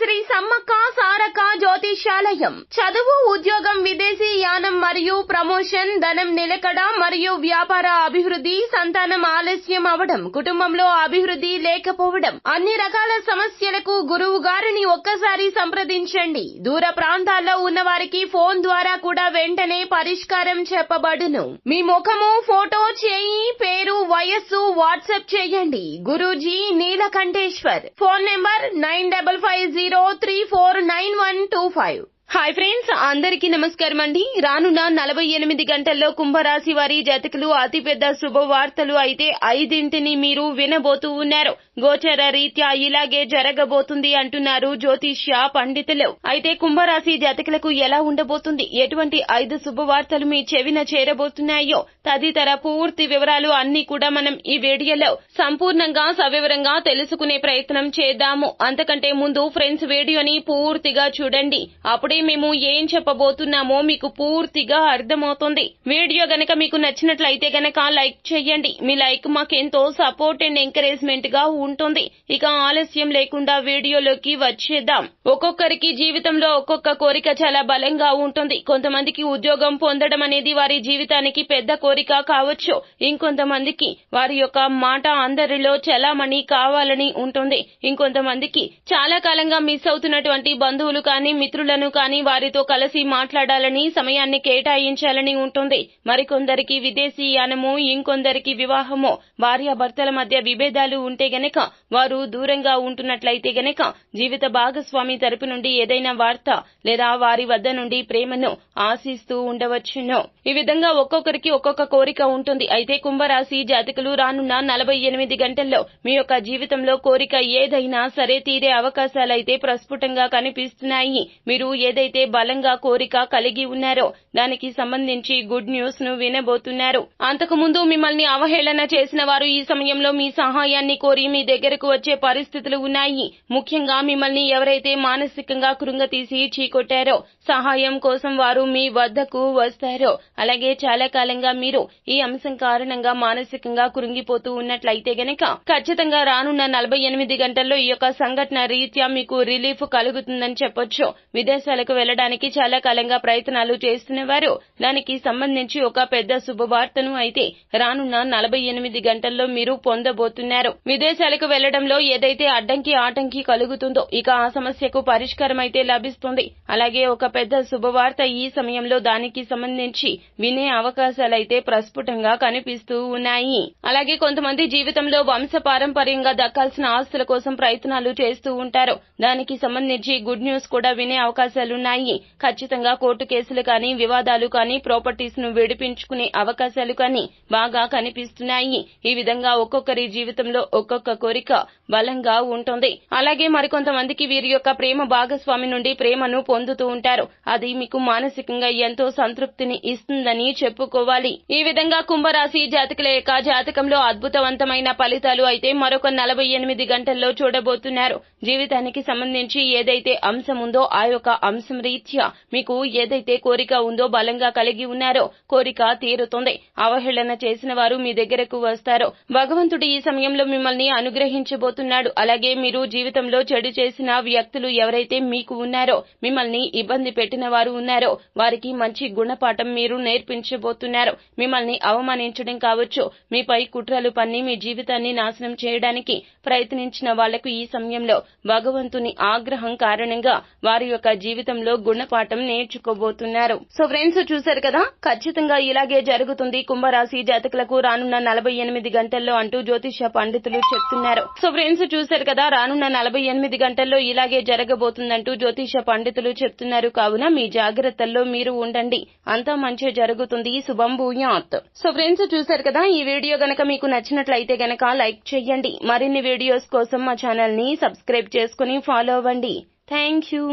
శ్రీ సమ్మక్క సారక్క జ్యోతిష్యాలయం. చదువు, ఉద్యోగం, విదేశీ యానం మరియు ప్రమోషన్, ధనం నిలకడ మరియు వ్యాపార అభివృద్ధి, సంతానం ఆలస్యం అవడం, కుటుంబంలో అభివృద్ధి లేకపోవడం, అన్ని రకాల సమస్యలకు గురువు గారిని ఒక్కసారి సంప్రదించండి. దూర ప్రాంతాల్లో ఉన్న వారికి ఫోన్ ద్వారా కూడా వెంటనే పరిష్కారం చెప్పబడును. మీ ముఖము, ఫోటో, చేయి, పేరు, వయస్సు వాట్సాప్ చేయండి. Guruji Neelakanteshwar. Phone number 9550349125. Hi friends, అందరికీ నమస్కారం అండి. రానున్న 48 గంటల్లో కుంభరాశి వారి జాతకులు అతిపెద్ద శుభవార్తలు అయితే 5ని మీరు వినబోతూ ఉన్నారు. గోచర రీత్యా ఇలాగే జరగబోతుంది అంటున్నారు జ్యోతిష్య పండితులు. అయితే కుంభరాశి జాతకులకు ఎలా ఉండబోతుంది, ఎటువంటి 5 శుభవార్తలు మీ చెవిన చేరబోతున్నాయో తదితర పూర్తి వివరాలు అన్ని కూడా మనం ఈ వీడియోలో సంపూర్ణంగా సవివరంగా తెలుసుకునే ప్రయత్నం చేద్దాము. అంతకంటే ముందు ఫ్రెండ్స్, వీడియోని పూర్తిగా చూడండి. అప్పుడే మేము ఏం చెప్పబోతున్నామో మీకు పూర్తిగా అర్థమవుతుంది. వీడియో గనక మీకు నచ్చినట్లయితే గనక లైక్ చేయండి. మీ లైక్ మాకెంతో సపోర్ట్ అండ్ ఎంకరేజ్మెంట్ గా ఉంటుంది. ఇక ఆలస్యం లేకుండా వీడియోలోకి వచ్చేద్దాం. ఒక్కొక్కరికి జీవితంలో ఒక్కొక్క కోరిక చాలా బలంగా ఉంటుంది. కొంతమందికి ఉద్యోగం పొందడం అనేది వారి జీవితానికి పెద్ద కోరిక కావచ్చు. ఇంకొంతమందికి వారి యొక్క మాట అందరిలో చలామణి కావాలని ఉంటుంది. ఇంకొంతమందికి చాలా కాలంగా మిస్ అవుతున్నటువంటి బంధువులు కానీ, మిత్రులను కానీ వారితో కలిసి మాట్లాడాలని, సమయాన్ని కేటాయించాలని ఉంటుంది. మరికొందరికి విదేశీ యానము, ఇంకొందరికి వివాహము, భార్యాభర్తల మధ్య విభేదాలు ఉంటే గనక వారు దూరంగా ఉంటున్నట్లయితే గనక జీవిత భాగస్వామి తరపు నుండి ఏదైనా వార్త లేదా వారి వద్ద నుండి ప్రేమను ఆశిస్తూ ఉండవచ్చును. ఈ విధంగా ఒక్కొక్కరికి ఒక్కొక్క కోరిక ఉంటుంది. అయితే కుంభరాశి జాతకులు రానున్న 48 గంటల్లో మీ యొక్క జీవితంలో కోరిక ఏదైనా సరే తీరే అవకాశాలైతే ప్రస్ఫుటంగా కనిపిస్తున్నాయి. మీరు ఏదైతే బలంగా కోరిక కలిగి ఉన్నారో దానికి సంబంధించి గుడ్ న్యూస్ ను వినబోతున్నారు. అంతకు ముందు మిమ్మల్ని అవహేళన చేసిన వారు ఈ సమయంలో మీ సహాయాన్ని కోరి మీ దగ్గరకు వచ్చే పరిస్థితులు ఉన్నాయి. ముఖ్యంగా మిమ్మల్ని ఎవరైతే మానసికంగా కృంగతీసి చీకొట్టారో సహాయం కోసం వారు మీ వద్దకు వస్తారో, అలాగే చాలా కాలంగా మీరు ఈ అంశం కారణంగా మానసికంగా కృంగిపోతూ ఉన్నట్లయితే గనక ఖచ్చితంగా రానున్న 48 గంటల్లో ఈ యొక్క సంఘటన రీత్యా మీకు రిలీఫ్ కలుగుతుందని చెప్పొచ్చు. విదేశాలకు వెళ్లడానికి చాలా కాలంగా ప్రయత్నాలు చేస్తున్నవారు దానికి సంబంధించి ఒక పెద్ద శుభవార్తను అయితే రానున్న 48 గంటల్లో మీరు పొందబోతున్నారు. విదేశాలకు వెళ్లడంలో ఏదైతే అడ్డంకి ఆటంకి కలుగుతుందో ఇక ఆ సమస్యకు పరిష్కారం అయితే లభిస్తుంది. అలాగే ఒక పెద్ద శుభవార్త ఈ సమయంలో దానికి సంబంధించి వినే అవకాశాలైతే ప్రస్ఫుటంగా కనిపిస్తూ ఉన్నాయి. అలాగే కొంతమంది జీవితంలో వంశ పారంపర్యంగా దక్కాల్సిన ఆస్తుల కోసం ప్రయత్నాలు చేస్తూ ఉంటారు. దానికి సంబంధించి గుడ్ న్యూస్ కూడా వినే అవకాశాలున్నాయి. ఖచ్చితంగా కోర్టు కేసులు కానీ, వివాదాలు కానీ, ప్రాపర్టీస్ ను విడిపించుకునే అవకాశాలు కానీ బాగా కనిపిస్తున్నాయి. ఈ విధంగా ఒక్కొక్కరి జీవితంలో ఒక్కొక్క కోరిక బలంగా ఉంటుంది. అలాగే మరికొంతమందికి వీరి యొక్క ప్రేమ భాగస్వామి నుండి ప్రేమను పొందుతూ ఉంటారు. అది మీకు మానసికంగా ఎంతో సంతృప్తిని ఇస్తుందని చెప్పుకోవాలి. ఈ విధంగా కుంభరాశి జాతకుల యొక్క జాతకంలో అద్భుతవంతమైన ఫలితాలు అయితే మరొక 48 గంటల్లో చూడబోతున్నారు. జీవితానికి సంబంధించి ఏదైతే అంశం ఉందో ఆ యొక్క అంశం రీత్యా మీకు ఏదైతే కోరిక ఉందో బలంగా కలిగి ఉన్నారో కోరిక తీరుతుంది. అవహేళన చేసిన వారు మీ దగ్గరకు వస్తారు. భగవంతుడు ఈ సమయంలో మిమ్మల్ని అనుగ్రహించబోతున్నాడు. అలాగే మీరు జీవితంలో చెడు చేసిన వ్యక్తులు ఎవరైతే మీకు ఉన్నారో, మిమ్మల్ని ఇబ్బంది పెట్టిన వారు ఉన్నారో వారికి మంచి గుణపాఠం మీరు నేర్పించబోతున్నారు. మిమ్మల్ని అవమానించడం కావచ్చు, మీపై కుట్రలు పన్ని మీ జీవితాన్ని నాశనం చేయడానికి ప్రయత్నించిన వాళ్లకు ఈ సమయంలో భగవంతుని ఆగ్రహం కారణంగా వారి యొక్క జీవితంలో గుణపాఠం నేర్చుకోబోతున్నారు. సో ఫ్రెండ్స్, చూశారు కదా, ఖచ్చితంగా ఇలాగే జరుగుతుంది కుంభరాశి జాతకులకు రానున్న 48 గంటల్లో అంటూ జ్యోతిష పండితులు చెప్తున్నారు. సో ఫ్రెండ్స్, చూశారు కదా, రానున్న 48 గంటల్లో ఇలాగే జరగబోతుందంటూ జ్యోతిష పండితులు చెప్తున్నారు. కావున మీ జాగ్రత్తల్లో మీరు ఉండండి. అంతా మంచి జరుగుతుంది. శుభం భూయాత్. సో ఫ్రెండ్స్, చూశారు కదా, ఈ వీడియో గనక మీకు నచ్చినట్లయితే గనక లైక్ చేయండి. మరిన్ని వీడియోస్ కోసం మా ఛానల్ ని సబ్స్క్రైబ్ చేసుకుని ఫాలో అవ్వండి. Thank you.